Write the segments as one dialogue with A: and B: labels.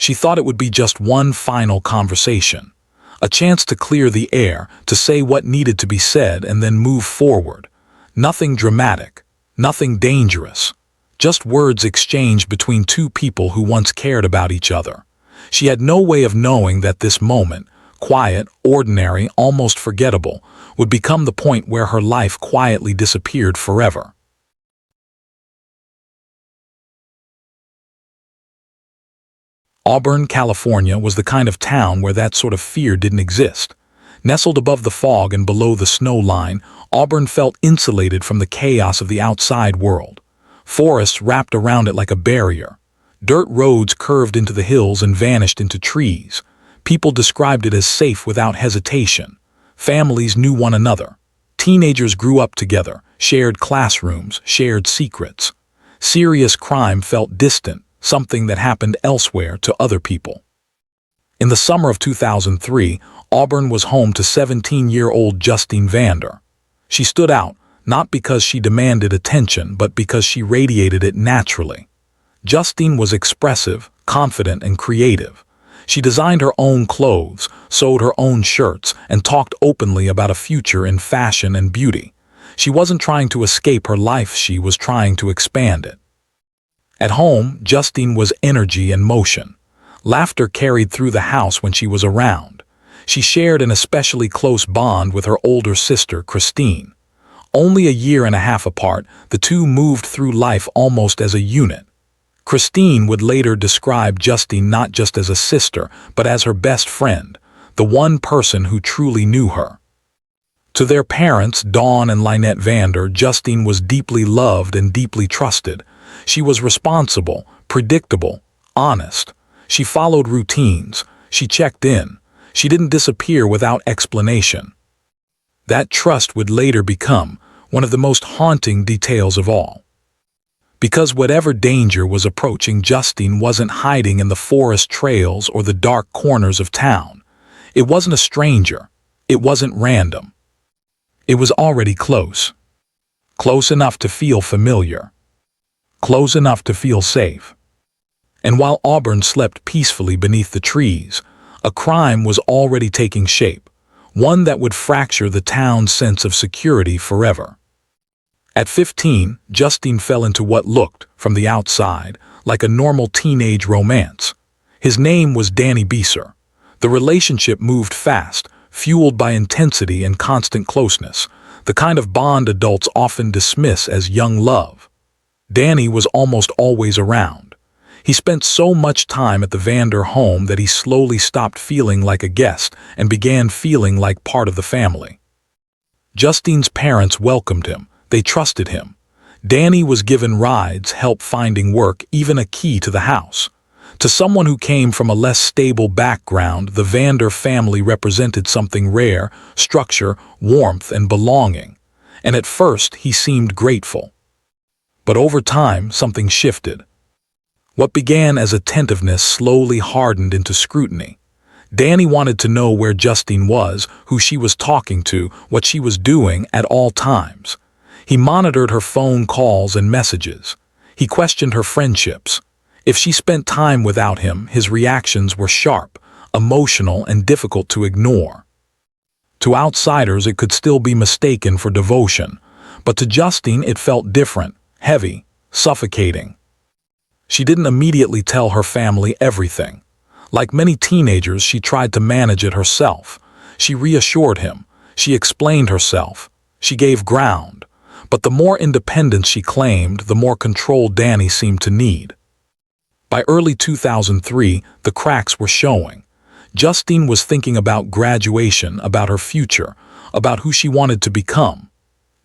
A: She thought it would be just one final conversation, a chance to clear the air, to say what needed to be said and then move forward. Nothing dramatic, nothing dangerous, just words exchanged between two people who once cared about each other. She had no way of knowing that this moment, quiet, ordinary, almost forgettable, would become the point where her life quietly disappeared forever. Auburn, California was the kind of town where that sort of fear didn't exist. Nestled above the fog and below the snow line, Auburn felt insulated from the chaos of the outside world. Forests wrapped around it like a barrier. Dirt roads curved into the hills and vanished into trees. People described it as safe without hesitation. Families knew one another. Teenagers grew up together, shared classrooms, shared secrets. Serious crime felt distant, something that happened elsewhere to other people. In the summer of 2003, Auburn was home to 17-year-old Justine Vander. She stood out, not because she demanded attention, but because she radiated it naturally. Justine was expressive, confident, and creative. She designed her own clothes, sewed her own shirts, and talked openly about a future in fashion and beauty. She wasn't trying to escape her life, she was trying to expand it. At home, Justine was energy and motion. Laughter carried through the house when she was around. She shared an especially close bond with her older sister, Christine. Only a year and a half apart, the two moved through life almost as a unit. Christine would later describe Justine not just as a sister, but as her best friend, the one person who truly knew her. To their parents, Dawn and Lynette Vander, Justine was deeply loved and deeply trusted. She was responsible, predictable, honest. She followed routines. She checked in. She didn't disappear without explanation. That trust would later become one of the most haunting details of all. Because whatever danger was approaching, Justine wasn't hiding in the forest trails or the dark corners of town. It wasn't a stranger. It wasn't random. It was already close. Close enough to feel familiar. Close enough to feel safe. And while Auburn slept peacefully beneath the trees, a crime was already taking shape, one that would fracture the town's sense of security forever. At 15, Justine fell into what looked, from the outside, like a normal teenage romance. His name was Danny Beeser. The relationship moved fast, fueled by intensity and constant closeness, the kind of bond adults often dismiss as young love. Danny was almost always around. He spent so much time at the Vander home that he slowly stopped feeling like a guest and began feeling like part of the family. Justine's parents welcomed him. They trusted him. Danny was given rides, help finding work, even a key to the house. To someone who came from a less stable background, the Vander family represented something rare: structure, warmth, and belonging. And at first, he seemed grateful. But over time, something shifted. What began as attentiveness slowly hardened into scrutiny. Danny wanted to know where Justine was, who she was talking to, what she was doing at all times. He monitored her phone calls and messages. He questioned her friendships. If she spent time without him, his reactions were sharp, emotional, and difficult to ignore. To outsiders, it could still be mistaken for devotion, but to Justine it felt different, heavy, suffocating. She didn't immediately tell her family everything. Like many teenagers, she tried to manage it herself. She reassured him. She explained herself. She gave ground. But the more independence she claimed, the more control Danny seemed to need. By early 2003, the cracks were showing. Justine was thinking about graduation, about her future, about who she wanted to become.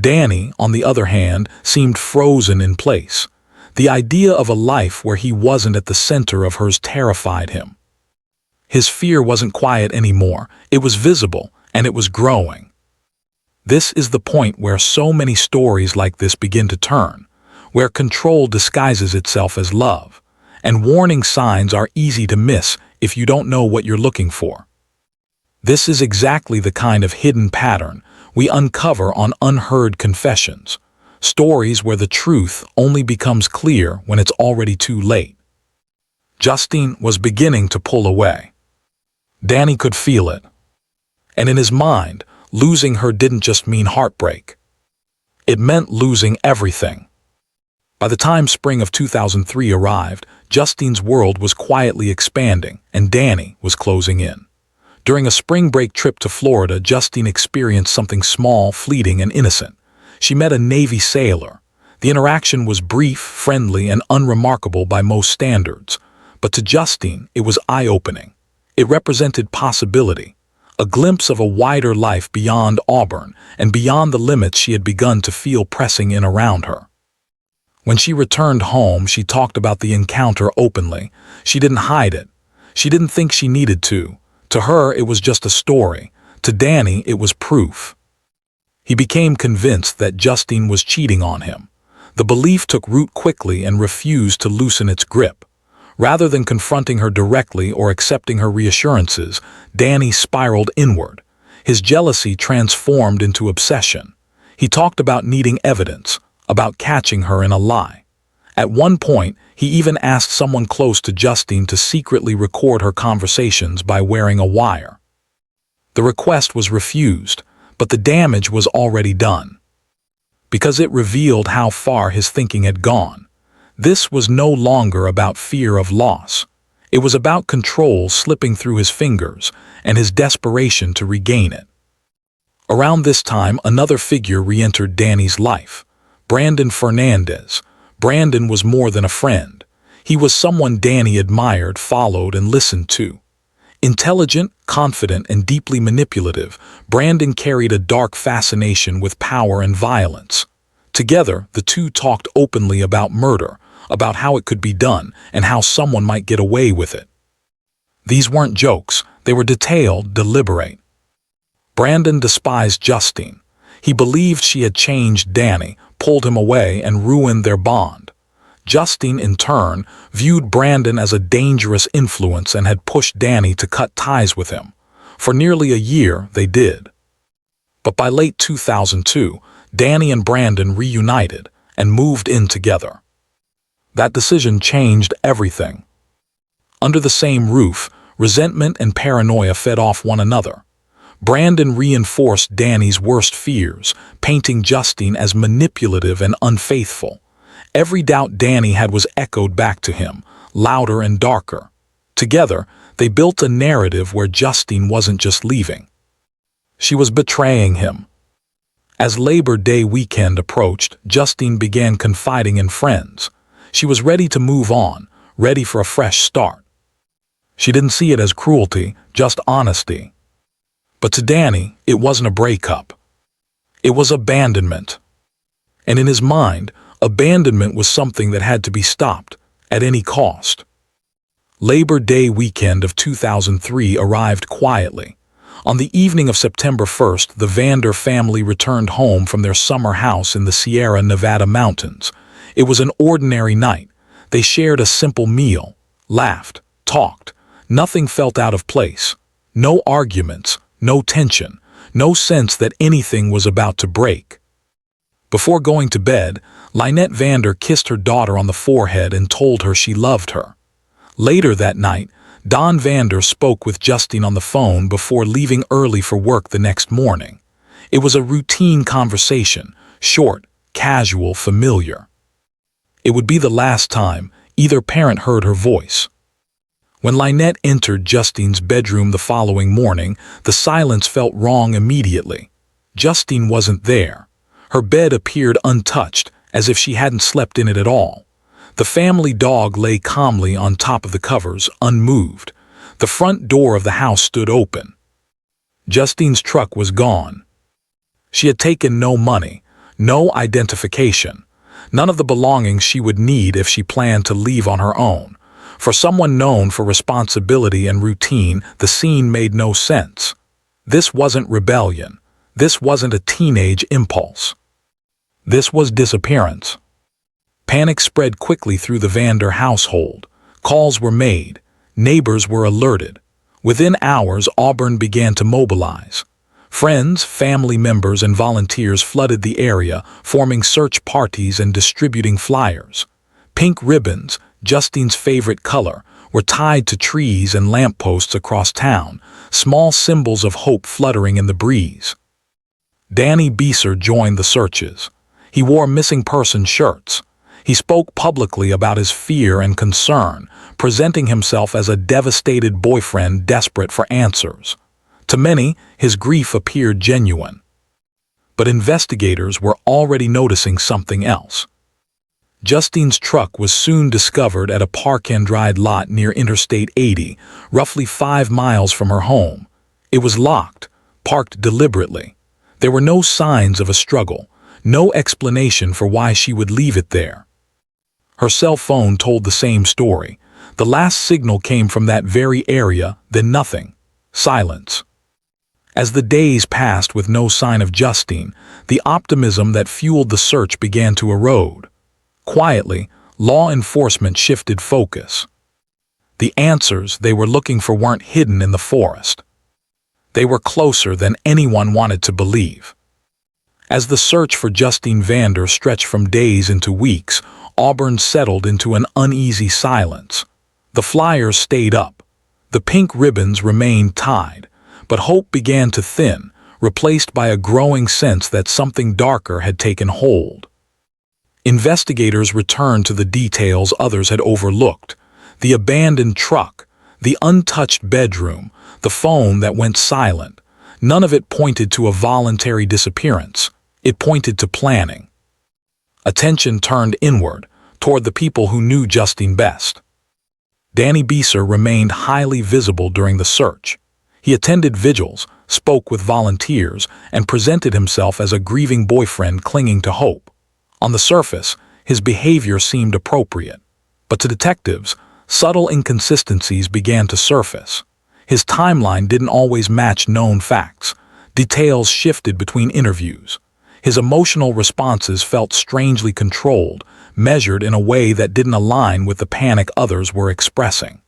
A: Danny, on the other hand, seemed frozen in place. The idea of a life where he wasn't at the center of hers terrified him. His fear wasn't quiet anymore. It was visible, and it was growing. This is the point where so many stories like this begin to turn, where control disguises itself as love, and warning signs are easy to miss if you don't know what you're looking for. This is exactly the kind of hidden pattern we uncover on Unheard Confessions, stories where the truth only becomes clear when it's already too late. Justine was beginning to pull away. Danny could feel it. And in his mind, losing her didn't just mean heartbreak. It meant losing everything. By the time spring of 2003 arrived, Justine's world was quietly expanding, and Danny was closing in. During a spring break trip to Florida, Justine experienced something small, fleeting, and innocent. She met a Navy sailor. The interaction was brief, friendly, and unremarkable by most standards. But to Justine, it was eye-opening. It represented possibility, a glimpse of a wider life beyond Auburn and beyond the limits she had begun to feel pressing in around her. When she returned home, she talked about the encounter openly. She didn't hide it. She didn't think she needed to. To her, it was just a story. To Danny, it was proof. He became convinced that Justine was cheating on him. The belief took root quickly and refused to loosen its grip. Rather than confronting her directly or accepting her reassurances, Danny spiraled inward. His jealousy transformed into obsession. He talked about needing evidence, about catching her in a lie. At one point, he even asked someone close to Justine to secretly record her conversations by wearing a wire. The request was refused, but the damage was already done. Because it revealed how far his thinking had gone. This was no longer about fear of loss. It was about control slipping through his fingers and his desperation to regain it. Around this time, another figure re-entered Danny's life. Brandon Fernandez. Brandon was more than a friend. He was someone Danny admired, followed, and listened to. Intelligent, confident, and deeply manipulative, Brandon carried a dark fascination with power and violence. Together, the two talked openly about murder, about how it could be done, and how someone might get away with it. These weren't jokes, they were detailed, deliberate. Brandon despised Justine. He believed she had changed Danny, pulled him away, and ruined their bond. Justine, in turn, viewed Brandon as a dangerous influence and had pushed Danny to cut ties with him. For nearly a year, they did. But by late 2002, Danny and Brandon reunited and moved in together. That decision changed everything. Under the same roof, resentment and paranoia fed off one another. Brandon reinforced Danny's worst fears, painting Justine as manipulative and unfaithful. Every doubt Danny had was echoed back to him, louder and darker. Together, they built a narrative where Justine wasn't just leaving. She was betraying him. As Labor Day weekend approached, Justine began confiding in friends. She was ready to move on, ready for a fresh start. She didn't see it as cruelty, just honesty. But to Danny, it wasn't a breakup. It was abandonment. And in his mind, abandonment was something that had to be stopped, at any cost. Labor Day weekend of 2003 arrived quietly. On the evening of September 1st, the Vander family returned home from their summer house in the Sierra Nevada mountains. It was an ordinary night. They shared a simple meal, laughed, talked. Nothing felt out of place. No arguments, no tension, no sense that anything was about to break. Before going to bed, Lynette Vander kissed her daughter on the forehead and told her she loved her. Later that night, Don Vander spoke with Justine on the phone before leaving early for work the next morning. It was a routine conversation, short, casual, familiar. It would be the last time either parent heard her voice. When Lynette entered Justine's bedroom the following morning, the silence felt wrong immediately. Justine wasn't there. Her bed appeared untouched, as if she hadn't slept in it at all. The family dog lay calmly on top of the covers, unmoved. The front door of the house stood open. Justine's truck was gone. She had taken no money, no identification, none of the belongings she would need if she planned to leave on her own. For someone known for responsibility and routine, the scene made no sense. This wasn't rebellion. This wasn't a teenage impulse. This was disappearance. Panic spread quickly through the Vander household. Calls were made. Neighbors were alerted. Within hours, Auburn began to mobilize. Friends, family members, and volunteers flooded the area, forming search parties and distributing flyers. Pink ribbons, Justine's favorite color, were tied to trees and lampposts across town, small symbols of hope fluttering in the breeze. Danny Beeser joined the searches. He wore missing person shirts. He spoke publicly about his fear and concern, presenting himself as a devastated boyfriend desperate for answers. To many, his grief appeared genuine. But investigators were already noticing something else. Justine's truck was soon discovered at a park-and-ride lot near Interstate 80, roughly 5 miles from her home. It was locked, parked deliberately. There were no signs of a struggle, no explanation for why she would leave it there. Her cell phone told the same story. The last signal came from that very area, then nothing. Silence. As the days passed with no sign of Justine, the optimism that fueled the search began to erode. Quietly, law enforcement shifted focus. The answers they were looking for weren't hidden in the forest. They were closer than anyone wanted to believe. As the search for Justine Vander stretched from days into weeks, Auburn settled into an uneasy silence. The flyers stayed up. The pink ribbons remained tied, but hope began to thin, replaced by a growing sense that something darker had taken hold. Investigators returned to the details others had overlooked: the abandoned truck, the untouched bedroom, the phone that went silent. None of it pointed to a voluntary disappearance. It pointed to planning. Attention turned inward, toward the people who knew Justine best. Danny Beeser remained highly visible during the search. He attended vigils, spoke with volunteers, and presented himself as a grieving boyfriend clinging to hope. On the surface, his behavior seemed appropriate. But to detectives, subtle inconsistencies began to surface. His timeline didn't always match known facts. Details shifted between interviews. His emotional responses felt strangely controlled, measured in a way that didn't align with the panic others were expressing.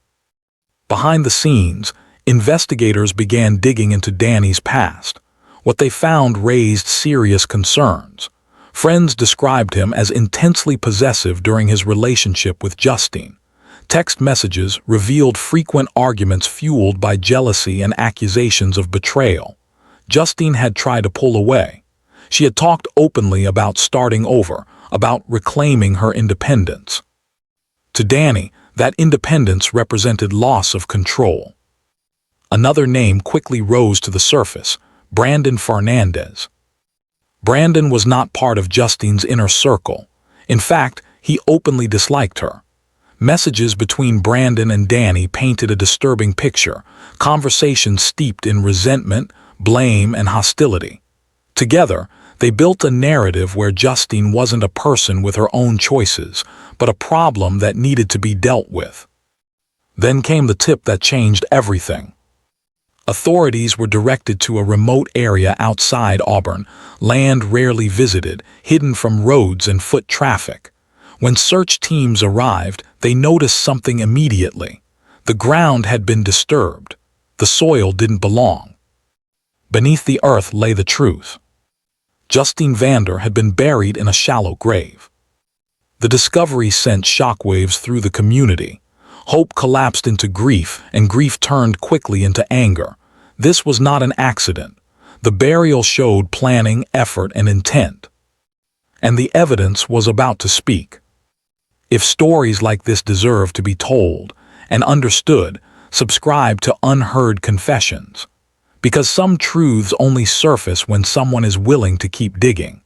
A: Behind the scenes, investigators began digging into Danny's past. What they found raised serious concerns. Friends described him as intensely possessive during his relationship with Justine. Text messages revealed frequent arguments fueled by jealousy and accusations of betrayal. Justine had tried to pull away. She had talked openly about starting over, about reclaiming her independence. To Danny, that independence represented loss of control. Another name quickly rose to the surface: Brandon Fernandez. Brandon was not part of Justine's inner circle. In fact, he openly disliked her. Messages between Brandon and Danny painted a disturbing picture, conversations steeped in resentment, blame, and hostility. Together, they built a narrative where Justine wasn't a person with her own choices, but a problem that needed to be dealt with. Then came the tip that changed everything. Authorities were directed to a remote area outside Auburn, land rarely visited, hidden from roads and foot traffic. When search teams arrived, they noticed something immediately. The ground had been disturbed. The soil didn't belong. Beneath the earth lay the truth. Justine Vander had been buried in a shallow grave. The discovery sent shockwaves through the community. Hope collapsed into grief, and grief turned quickly into anger. This was not an accident. The burial showed planning, effort, and intent. And the evidence was about to speak. If stories like this deserve to be told and understood, subscribe to Unheard Confessions. Because some truths only surface when someone is willing to keep digging.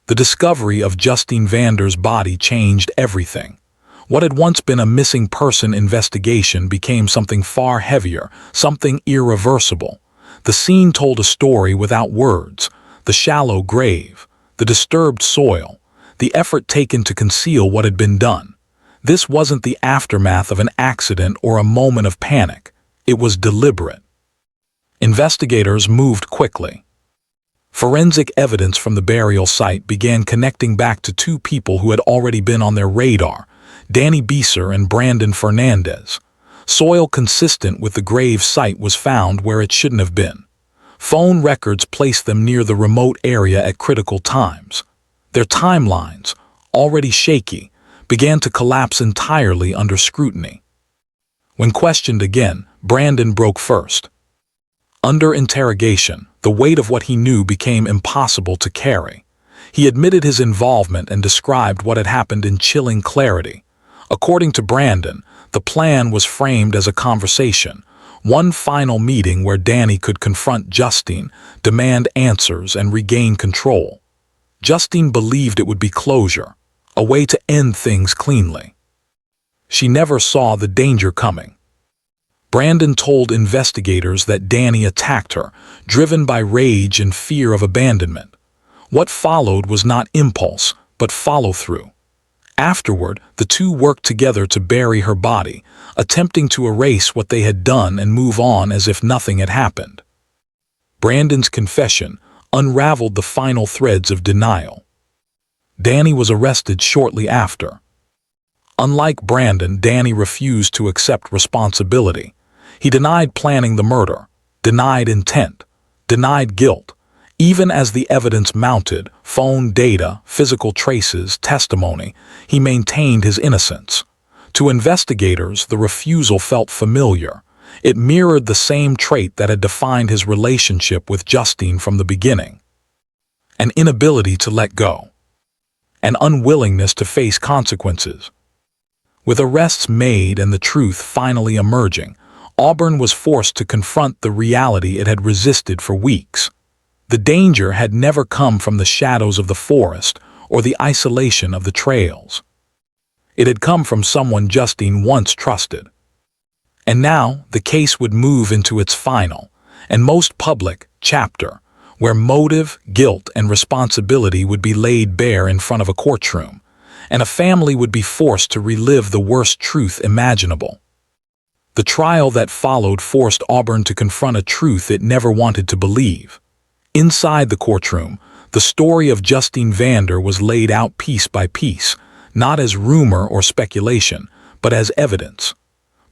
A: The discovery of Justine Vander's body changed everything. What had once been a missing person investigation became something far heavier, something irreversible. The scene told a story without words: the shallow grave, the disturbed soil, the effort taken to conceal what had been done. This wasn't the aftermath of an accident or a moment of panic. It was deliberate. Investigators moved quickly. Forensic evidence from the burial site began connecting back to two people who had already been on their radar: Danny Beeser and Brandon Fernandez. Soil consistent with the grave site was found where it shouldn't have been. Phone records placed them near the remote area at critical times. Their timelines, already shaky, began to collapse entirely under scrutiny. When questioned again, Brandon broke first. Under interrogation, the weight of what he knew became impossible to carry. He admitted his involvement and described what had happened in chilling clarity. According to Brandon, the plan was framed as a conversation, one final meeting where Danny could confront Justine, demand answers, and regain control. Justine believed it would be closure, a way to end things cleanly. She never saw the danger coming. Brandon told investigators that Danny attacked her, driven by rage and fear of abandonment. What followed was not impulse, but follow-through. Afterward, the two worked together to bury her body, attempting to erase what they had done and move on as if nothing had happened. Brandon's confession unraveled the final threads of denial. Danny was arrested shortly after. Unlike Brandon, Danny refused to accept responsibility. He denied planning the murder, denied intent, denied guilt. Even as the evidence mounted, phone data, physical traces, testimony, he maintained his innocence. To investigators, the refusal felt familiar. It mirrored the same trait that had defined his relationship with Justine from the beginning. An inability to let go. An unwillingness to face consequences. With arrests made and the truth finally emerging, Auburn was forced to confront the reality it had resisted for weeks. The danger had never come from the shadows of the forest or the isolation of the trails. It had come from someone Justine once trusted. And now the case would move into its final, and most public, chapter, where motive, guilt, and responsibility would be laid bare in front of a courtroom, and a family would be forced to relive the worst truth imaginable. The trial that followed forced Auburn to confront a truth it never wanted to believe. Inside the courtroom, the story of Justine Vander was laid out piece by piece, not as rumor or speculation, but as evidence.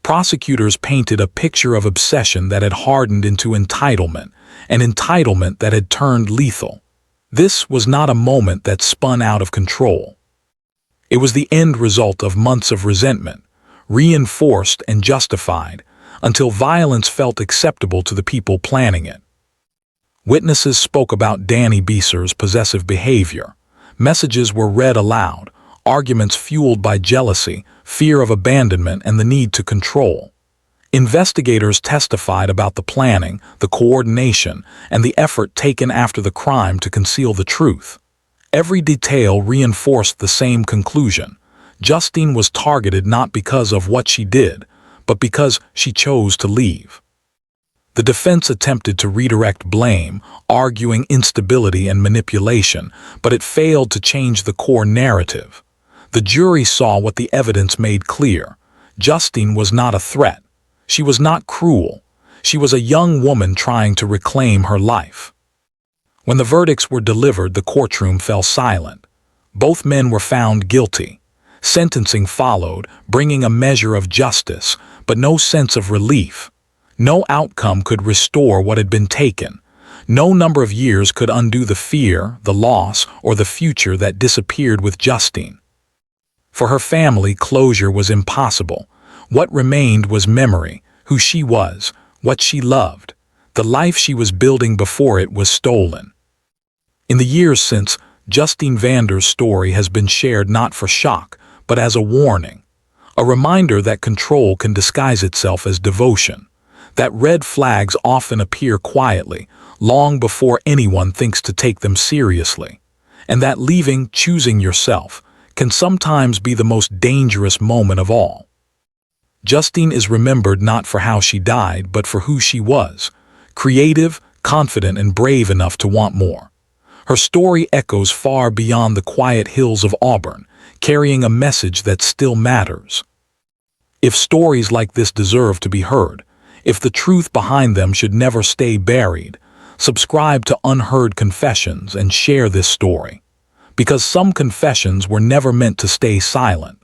A: Prosecutors painted a picture of obsession that had hardened into entitlement, an entitlement that had turned lethal. This was not a moment that spun out of control. It was the end result of months of resentment, reinforced and justified, until violence felt acceptable to the people planning it. Witnesses spoke about Danny Beeser's possessive behavior. Messages were read aloud, arguments fueled by jealousy, fear of abandonment, and the need to control. Investigators testified about the planning, the coordination, and the effort taken after the crime to conceal the truth. Every detail reinforced the same conclusion. Justine was targeted not because of what she did, but because she chose to leave. The defense attempted to redirect blame, arguing instability and manipulation, but it failed to change the core narrative. The jury saw what the evidence made clear. Justine was not a threat. She was not cruel. She was a young woman trying to reclaim her life. When the verdicts were delivered, the courtroom fell silent. Both men were found guilty. Sentencing followed, bringing a measure of justice, but no sense of relief. No outcome could restore what had been taken. No number of years could undo the fear, the loss, or the future that disappeared with Justine. For her family, closure was impossible. What remained was memory, who she was, what she loved. The life she was building before it was stolen. In the years since, Justine Vander's story has been shared not for shock, but as a warning. A reminder that control can disguise itself as devotion. That red flags often appear quietly, long before anyone thinks to take them seriously. And that leaving, choosing yourself, can sometimes be the most dangerous moment of all. Justine is remembered not for how she died, but for who she was. Creative, confident, and brave enough to want more. Her story echoes far beyond the quiet hills of Auburn, carrying a message that still matters. If stories like this deserve to be heard, if the truth behind them should never stay buried, subscribe to Unheard Confessions and share this story. Because some confessions were never meant to stay silent.